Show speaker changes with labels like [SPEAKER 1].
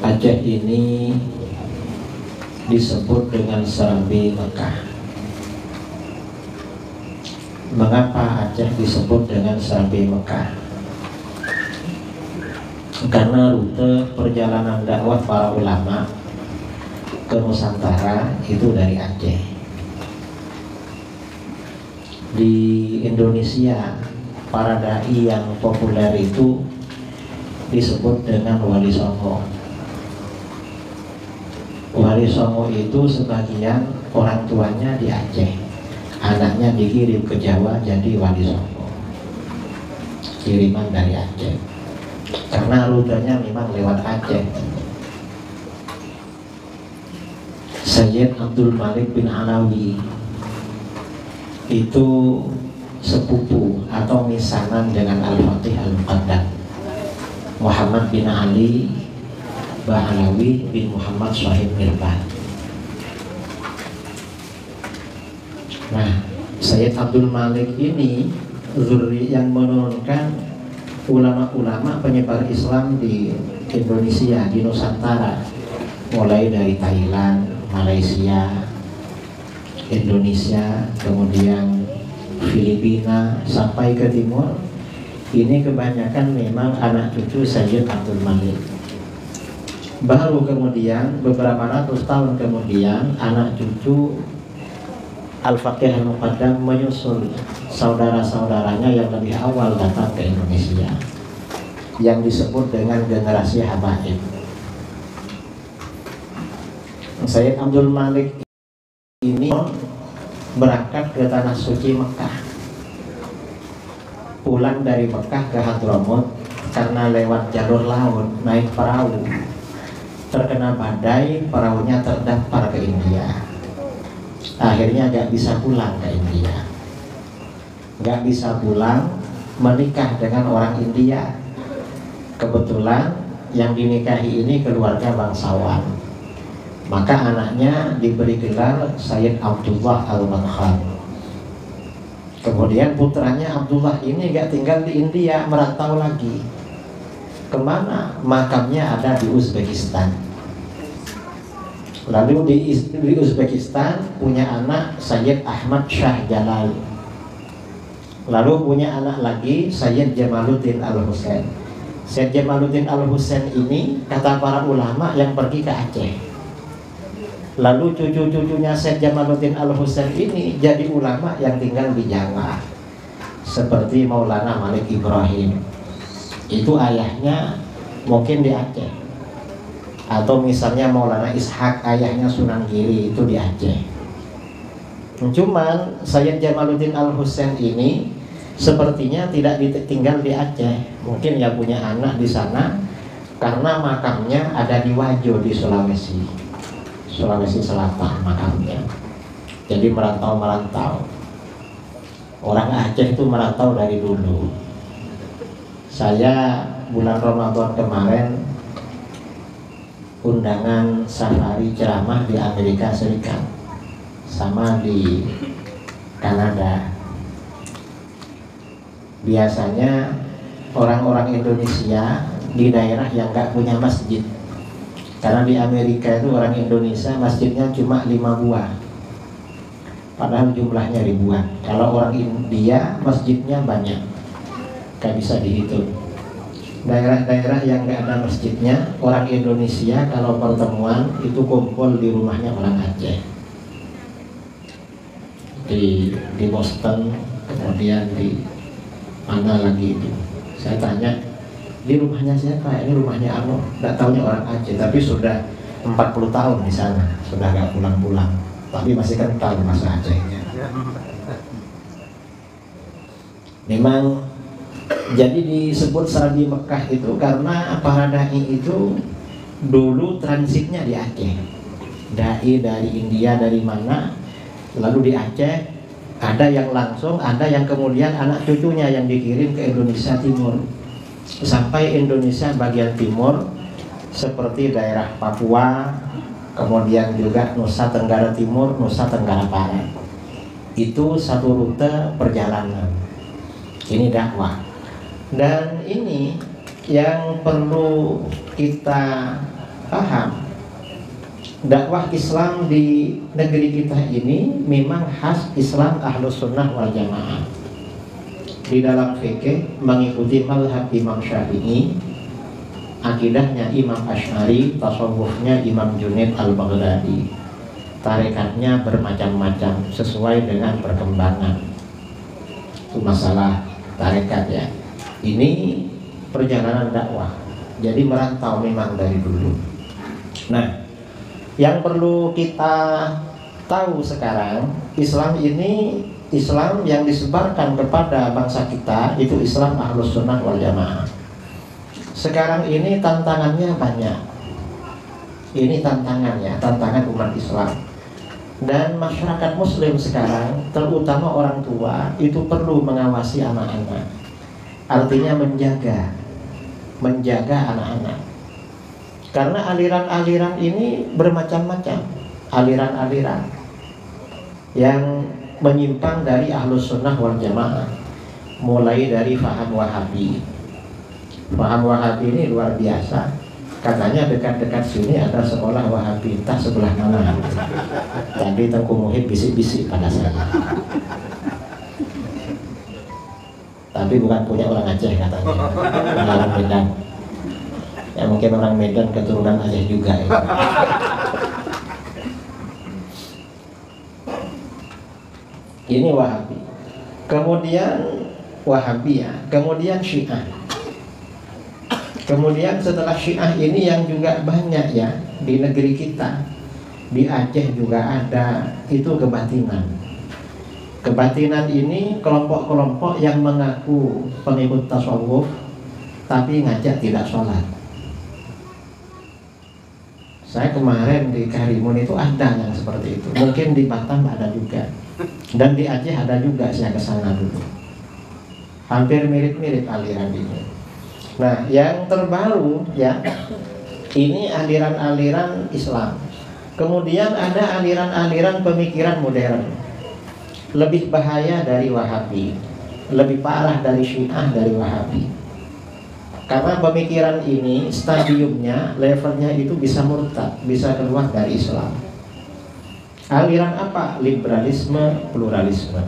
[SPEAKER 1] Aceh ini disebut dengan Serambi Mekah. Mengapa Aceh disebut dengan Serambi Mekah? Karena rute perjalanan dakwah para ulama ke Nusantara itu dari Aceh. Di Indonesia, para dai yang populer itu disebut dengan Wali Songo. Wali Songo itu sebagian orang tuanya di Aceh, anaknya dikirim ke Jawa jadi Wali Songo, kiriman dari Aceh. Karena rutenya memang lewat Aceh. Sayyid Abdul Malik bin Alawi itu sepupu atau misanan dengan Al-Fatih Al-Muqaddam Muhammad bin Ali Bahalawi bin Muhammad Shahid Mirban. Nah, Sayyid Abdul Malik ini zurri yang menurunkan ulama-ulama penyebar Islam di Indonesia, di Nusantara, mulai dari Thailand, Malaysia, Indonesia, kemudian Filipina sampai ke timur. Ini kebanyakan memang anak cucu Sayyid Abdul Malik. Baru kemudian beberapa ratus tahun kemudian anak cucu Al-Faqih Al-Muqaddam menyusul saudara-saudaranya yang lebih awal datang ke Indonesia, yang disebut dengan generasi habaib. Sayyid Abdul Malik ini berangkat ke tanah suci Mekah, pulang dari Mekah ke Hadramut karena lewat jalur laut naik perahu, terkena badai, perahunya terdampar ke India. Akhirnya gak bisa pulang ke India, gak bisa pulang, menikah dengan orang India. Kebetulan yang dinikahi ini keluarga bangsawan, maka anaknya diberi gelar Sayyid Abdullah Al-Madkhal. Kemudian putranya Abdullah ini gak tinggal di India, merantau lagi. Kemana? Makamnya ada di Uzbekistan. Lalu di Uzbekistan punya anak Sayyid Ahmad Shah Jalal. Lalu punya anak lagi Sayyid Jamaluddin Al-Husain. Sayyid Jamaluddin Al-Husain ini kata para ulama yang pergi ke Aceh. Lalu cucu-cucunya Sayyid Jamaluddin Al-Husain ini jadi ulama yang tinggal di Jawa, seperti Maulana Malik Ibrahim. Itu ayahnya mungkin di Aceh. Atau misalnya Maulana Ishaq, ayahnya Sunan Giri, itu di Aceh. Cuman Sayyid Jamaluddin Al-Husain ini sepertinya tidak tinggal di Aceh. Mungkin ya punya anak di sana, karena makamnya ada di Wajo di Sulawesi Selatan makamnya. Jadi merantau-merantau. Orang Aceh itu merantau dari dulu. Saya bulan Ramadan kemarin undangan safari ceramah di Amerika Serikat sama di Kanada. Biasanya orang-orang Indonesia di daerah yang gak punya masjid, karena di Amerika itu orang Indonesia masjidnya cuma 5 buah, padahal jumlahnya ribuan. Kalau orang India masjidnya banyak, gak bisa dihitung. Daerah-daerah yang gak ada masjidnya, orang Indonesia kalau pertemuan itu kumpul di rumahnya orang Aceh, di Boston, kemudian di mana lagi itu. Saya tanya, di rumahnya siapa? Ini rumahnya Anu. Gak taunya orang Aceh, tapi sudah 40 tahun di sana, sudah gak pulang-pulang, tapi masih kental bahasa Acehnya. Memang jadi disebut Serambi Mekah itu karena para dai itu dulu transitnya di Aceh. Dai dari India, dari mana, lalu di Aceh. Ada yang langsung, ada yang kemudian anak cucunya yang dikirim ke Indonesia Timur. Sampai Indonesia bagian timur, seperti daerah Papua, kemudian juga Nusa Tenggara Timur, Nusa Tenggara Barat. Itu satu rute perjalanan. Ini dakwah. Dan ini yang perlu kita paham dakwah Islam di negeri kita ini memang khas Islam Ahlus Sunnah wal Jamaah. Di dalam fikih mengikuti mazhab Imam Syafi'i, akidahnya Imam Asy'ari, tasawufnya Imam Junaid al-Baghdadi. Tarekatnya bermacam-macam sesuai dengan perkembangan. Itu masalah tarekat ya. Ini perjalanan dakwah. Jadi merantau memang dari dulu. Nah, yang perlu kita tahu sekarang, Islam ini Islam yang disebarkan kepada bangsa kita itu Islam Ahlus Sunnah wal Jamaah. Sekarang ini tantangannya banyak. Ini tantangannya, tantangan umat Islam. Dan masyarakat Muslim sekarang, terutama orang tua, itu perlu mengawasi anak-anak. Artinya menjaga anak-anak. Karena aliran-aliran ini bermacam-macam, aliran-aliran yang menyimpang dari Ahlus Sunnah wal Jamaah, mulai dari faham Wahabi. Faham Wahabi ini luar biasa. Katanya dekat-dekat sini ada sekolah Wahabi, entah sebelah mana. Tadi Tengku Muhid bisik-bisik pada saya. Tapi bukan punya orang Aceh katanya, orang Medan. Ya mungkin orang Medan keturunan Aceh juga ya. Ini Wahabi. Kemudian Wahabiyah, kemudian Syiah. Kemudian setelah Syiah ini yang juga banyak ya di negeri kita. Di Aceh juga ada, itu kebatinan. Kebatinan ini kelompok-kelompok yang mengaku pengikut tasawuf tapi ngajak tidak sholat. Saya kemarin di Karimun itu ada yang seperti itu. Mungkin di Batam ada juga. Dan di Aceh ada juga, saya kesana dulu. Hampir mirip-mirip aliran ini. Nah, yang terbaru ya, ini aliran-aliran Islam. Kemudian ada aliran-aliran pemikiran modern. Lebih bahaya dari Wahabi, lebih parah dari Syiah dari Wahabi. Karena pemikiran ini stadiumnya, levelnya itu bisa murtad, bisa keluar dari Islam. Aliran apa? Liberalisme, pluralisme.